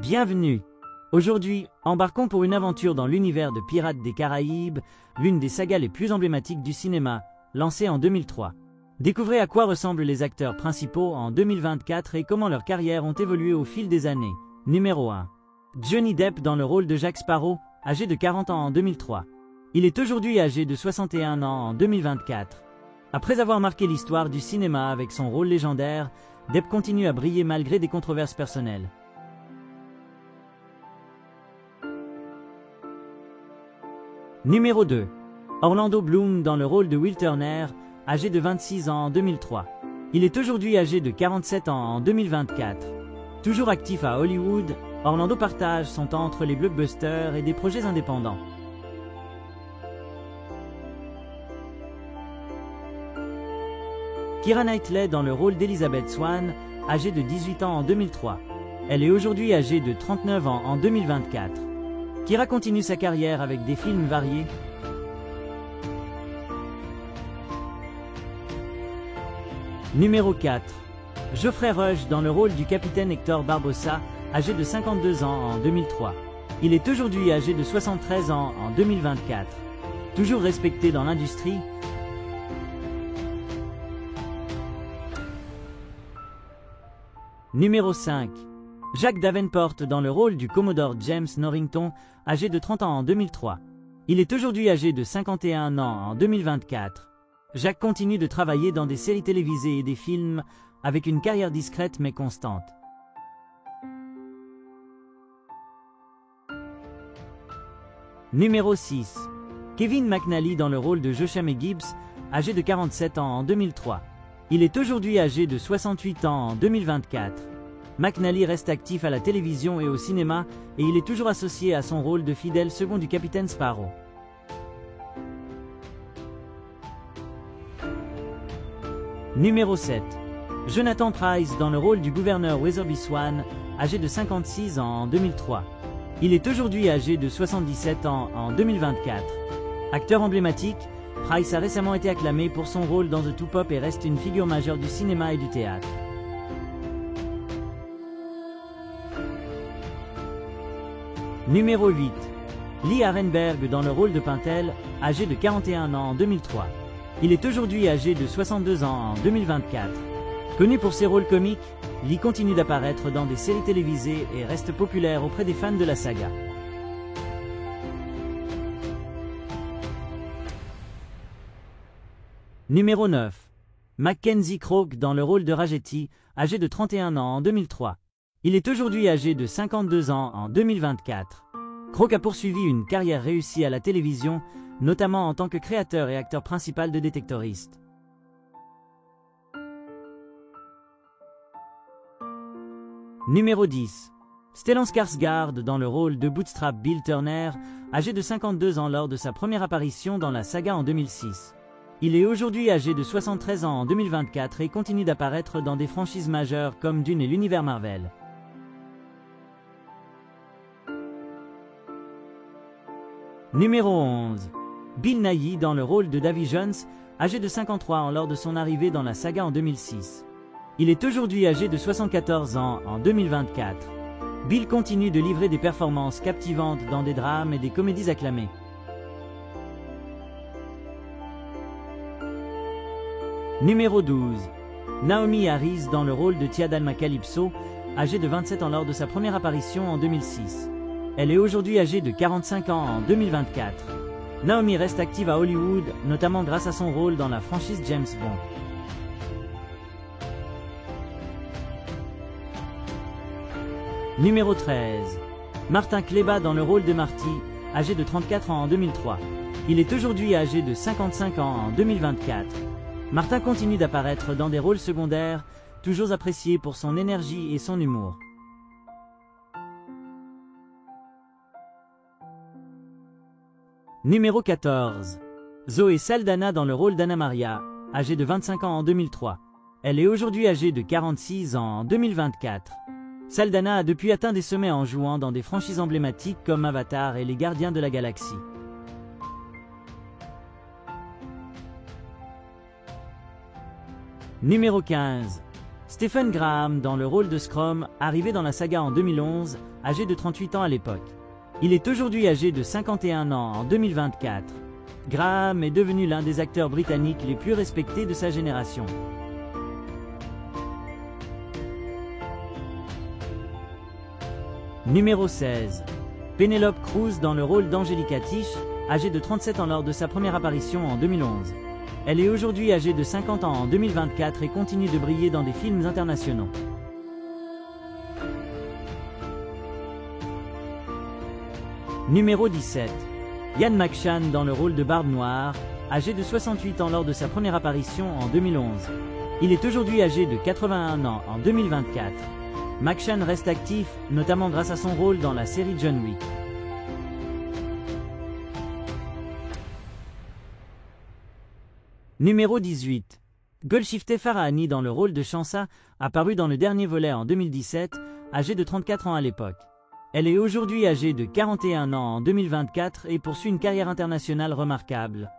Bienvenue! Aujourd'hui, embarquons pour une aventure dans l'univers de Pirates des Caraïbes, l'une des sagas les plus emblématiques du cinéma, lancée en 2003. Découvrez à quoi ressemblent les acteurs principaux en 2024 et comment leurs carrières ont évolué au fil des années. Numéro 1. Johnny Depp dans le rôle de Jack Sparrow, âgé de 40 ans en 2003. Il est aujourd'hui âgé de 61 ans en 2024. Après avoir marqué l'histoire du cinéma avec son rôle légendaire, Depp continue à briller malgré des controverses personnelles. Numéro 2. Orlando Bloom dans le rôle de Will Turner, âgé de 26 ans en 2003. Il est aujourd'hui âgé de 47 ans en 2024. Toujours actif à Hollywood, Orlando partage son temps entre les blockbusters et des projets indépendants. Keira Knightley dans le rôle d'Elizabeth Swann, âgée de 18 ans en 2003. Elle est aujourd'hui âgée de 39 ans en 2024. Keira continue sa carrière avec des films variés. Numéro 4. Geoffrey Rush dans le rôle du capitaine Hector Barbossa, âgé de 52 ans en 2003. Il est aujourd'hui âgé de 73 ans en 2024. Toujours respecté dans l'industrie. Numéro 5. Jack Davenport dans le rôle du Commodore James Norrington, âgé de 30 ans en 2003. Il est aujourd'hui âgé de 51 ans en 2024. Jack continue de travailler dans des séries télévisées et des films, avec une carrière discrète mais constante. Numéro 6. Kevin McNally dans le rôle de Joshua Gibbs, âgé de 47 ans en 2003. Il est aujourd'hui âgé de 68 ans en 2024. McNally reste actif à la télévision et au cinéma et il est toujours associé à son rôle de fidèle second du capitaine Sparrow. Numéro 7. Jonathan Pryce dans le rôle du gouverneur Weatherby Swan, âgé de 56 ans en 2003. Il est aujourd'hui âgé de 77 ans en 2024. Acteur emblématique, Pryce a récemment été acclamé pour son rôle dans The Two Pop et reste une figure majeure du cinéma et du théâtre. Numéro 8. Lee Arenberg dans le rôle de Pintel, âgé de 41 ans en 2003. Il est aujourd'hui âgé de 62 ans en 2024. Connu pour ses rôles comiques, Lee continue d'apparaître dans des séries télévisées et reste populaire auprès des fans de la saga. Numéro 9. Mackenzie Croke dans le rôle de Rajetti, âgé de 31 ans en 2003. Il est aujourd'hui âgé de 52 ans en 2024. Croke a poursuivi une carrière réussie à la télévision, notamment en tant que créateur et acteur principal de Détectoriste. Numéro 10. Stellan Skarsgård dans le rôle de Bootstrap Bill Turner, âgé de 52 ans lors de sa première apparition dans la saga en 2006. Il est aujourd'hui âgé de 73 ans en 2024 et continue d'apparaître dans des franchises majeures comme Dune et l'univers Marvel. Numéro 11. Bill Nighy dans le rôle de Davy Jones, âgé de 53 ans lors de son arrivée dans la saga en 2006. Il est aujourd'hui âgé de 74 ans en 2024. Bill continue de livrer des performances captivantes dans des drames et des comédies acclamées. Numéro 12. Naomi Harris dans le rôle de Tia Dalma Calypso, âgée de 27 ans lors de sa première apparition en 2006. Elle est aujourd'hui âgée de 45 ans en 2024. Naomi reste active à Hollywood, notamment grâce à son rôle dans la franchise James Bond. Numéro 13. Martin Kleba dans le rôle de Marty, âgé de 34 ans en 2003. Il est aujourd'hui âgé de 55 ans en 2024. Martin continue d'apparaître dans des rôles secondaires, toujours apprécié pour son énergie et son humour. Numéro 14. Zoé Saldana dans le rôle d'Anna Maria, âgée de 25 ans en 2003. Elle est aujourd'hui âgée de 46 ans en 2024. Saldana a depuis atteint des sommets en jouant dans des franchises emblématiques comme Avatar et les Gardiens de la Galaxie. Numéro 15. Stephen Graham dans le rôle de Scrum, arrivé dans la saga en 2011, âgé de 38 ans à l'époque. Il est aujourd'hui âgé de 51 ans en 2024. Graham est devenu l'un des acteurs britanniques les plus respectés de sa génération. Numéro 16. Penelope Cruz dans le rôle d'Angelica Tish, âgée de 37 ans lors de sa première apparition en 2011. Elle est aujourd'hui âgée de 50 ans en 2024 et continue de briller dans des films internationaux. Numéro 17. Ian McShane dans le rôle de Barbe Noire, âgé de 68 ans lors de sa première apparition en 2011. Il est aujourd'hui âgé de 81 ans en 2024. McShane reste actif, notamment grâce à son rôle dans la série John Wick. Numéro 18. Golshifteh Farahani dans le rôle de Shansa, apparu dans le dernier volet en 2017, âgée de 34 ans à l'époque. Elle est aujourd'hui âgée de 41 ans en 2024 et poursuit une carrière internationale remarquable.